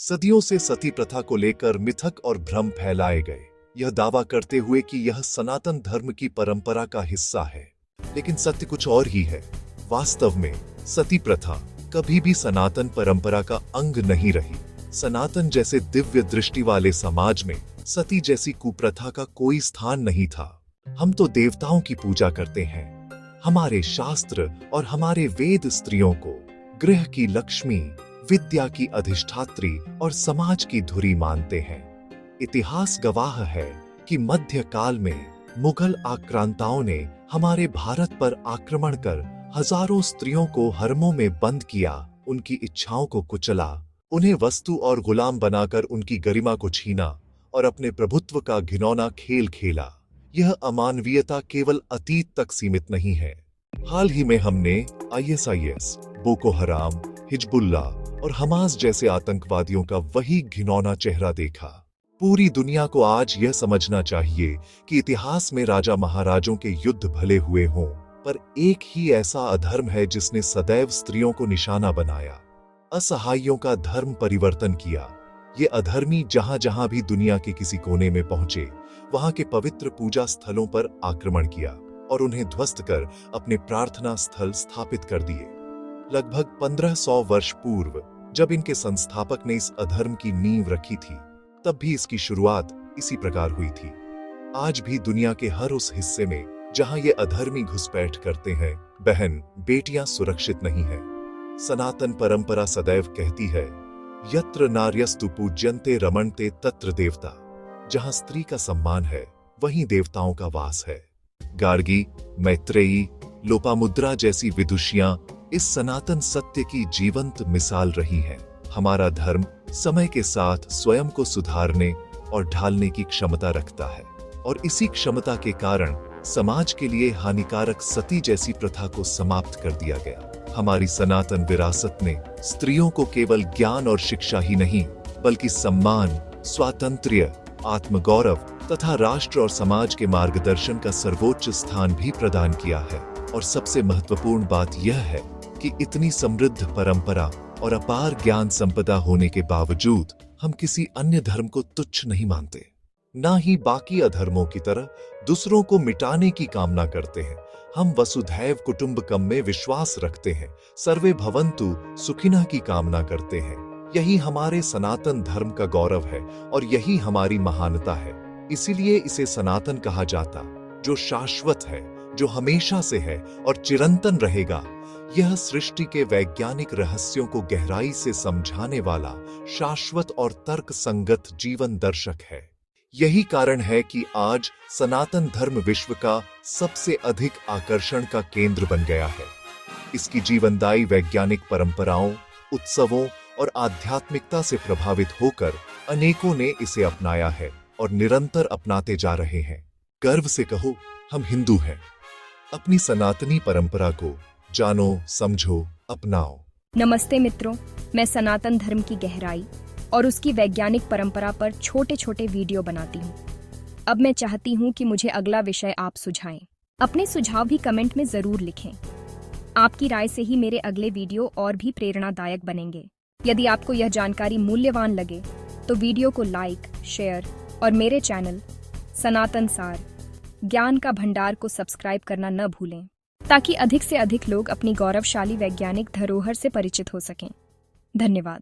सदियों से सती प्रथा को लेकर मिथक और भ्रम फैलाए गए, यह दावा करते हुए कि यह सनातन धर्म की परंपरा का हिस्सा है। लेकिन सत्य कुछ और ही है। वास्तव में सती प्रथा कभी भी सनातन परंपरा का अंग नहीं रही। सनातन जैसे दिव्य दृष्टि वाले समाज में सती जैसी कुप्रथा का कोई स्थान नहीं था। हम तो देवताओं की पूजा करते हैं। हमारे शास्त्र और हमारे वेद स्त्रियों को गृह की लक्ष्मी, विद्या की अधिष्ठात्री और समाज की धुरी मानते हैं। इतिहास गवाह है कि मध्यकाल में मुगल आक्रांताओं ने हमारे भारत पर आक्रमण कर हजारों स्त्रियों को हरमों में बंद किया, उनकी इच्छाओं को कुचला, उन्हें वस्तु और गुलाम बनाकर उनकी गरिमा को छीना और अपने प्रभुत्व का घिनौना खेल खेला। यह अमानवीयता केवल अतीत तक सीमित नहीं है। हाल ही में हमने ISIS, बोको हराम, हिजबुल्लाह और हमास जैसे आतंकवादियों का वही घिनौना चेहरा देखा। पूरी दुनिया को आज यह समझना चाहिए कि इतिहास में राजा महाराजों के युद्ध भले हुए हों, पर एक ही ऐसा अधर्म है जिसने सदैव स्त्रियों को निशाना बनाया, असहायों का धर्म परिवर्तन किया। ये अधर्मी जहां जहां भी दुनिया के किसी कोने में पहुंचे, वहां के पवित्र पूजा स्थलों पर आक्रमण किया और उन्हें ध्वस्त कर अपने प्रार्थना स्थल स्थापित कर दिए। लगभग 1500 वर्ष पूर्व जब इनके संस्थापक ने इस अधर्म की नींव रखी थी, तब भी इसकी शुरुआत इसी प्रकार हुई थी। आज भी दुनिया के हर उस हिस्से में जहां ये अधर्मी घुसपैठ करते हैं, बहन बेटियां सुरक्षित नहीं है। सनातन परंपरा सदैव कहती है, यत्र नार्यस्तु पूज्यन्ते रमणते तत्र देवता। जहां स्त्री का सम्मान है, वहीं देवताओं का वास है। गार्गी, मैत्रेयी, लोपामुद्रा जैसी विदुषियां इस सनातन सत्य की जीवंत मिसाल रही हैं। हमारा धर्म समय के साथ स्वयं को सुधारने और ढालने की क्षमता रखता है, और इसी क्षमता के कारण समाज के लिए हानिकारक सती जैसी प्रथा को समाप्त कर दिया गया। हमारी सनातन विरासत ने स्त्रियों को केवल ज्ञान और शिक्षा ही नहीं, बल्कि सम्मान, स्वातंत्र्य, आत्मगौरव तथा राष्ट्र और समाज के मार्गदर्शन का सर्वोच्च स्थान भी प्रदान किया है। और सबसे महत्वपूर्ण बात यह है कि इतनी समृद्ध परंपरा और अपार ज्ञान संपदा होने के बावजूद हम किसी अन्य धर्म को तुच्छ नहीं मानते, ना ही बाकी अधर्मों की तरह दूसरों को मिटाने की कामना करते हैं। हम वसुधैव कुटुंबकम में विश्वास रखते हैं, सर्वे भवन्तु सुखिनः की कामना करते हैं। यही हमारे सनातन धर्म का गौरव है और यही हमारी महानता है। इसीलिए इसे सनातन कहा जाता, जो शाश्वत है, जो हमेशा से है और चिरंतन रहेगा। यह सृष्टि के वैज्ञानिक रहस्यों को गहराई से समझाने वाला शाश्वत और तर्क संगत जीवन दर्शक है। यही कारण है कि आज सनातन धर्म विश्व का सबसे अधिक आकर्षण का केंद्र बन गया है। इसकी जीवनदायी वैज्ञानिक परंपराओं, उत्सवों और आध्यात्मिकता से प्रभावित होकर अनेकों ने इसे अपनाया है और निरंतर अपनाते जा रहे हैं। गर्व से कहो, हम हिंदू हैं। अपनी सनातनी परंपरा को जानो, समझो, अपनाओ। नमस्ते मित्रों, मैं सनातन धर्म की गहराई और उसकी वैज्ञानिक परंपरा पर छोटे छोटे वीडियो बनाती हूँ। अब मैं चाहती हूँ कि मुझे अगला विषय आप सुझाएं। अपने सुझाव भी कमेंट में जरूर लिखें। आपकी राय से ही मेरे अगले वीडियो और भी प्रेरणादायक बनेंगे। यदि आपको यह जानकारी मूल्यवान लगे तो वीडियो को लाइक, शेयर और मेरे चैनल सनातन सार ज्ञान का भंडार को सब्सक्राइब करना न भूलें, ताकि अधिक से अधिक लोग अपनी गौरवशाली वैज्ञानिक धरोहर से परिचित हो सकें। धन्यवाद।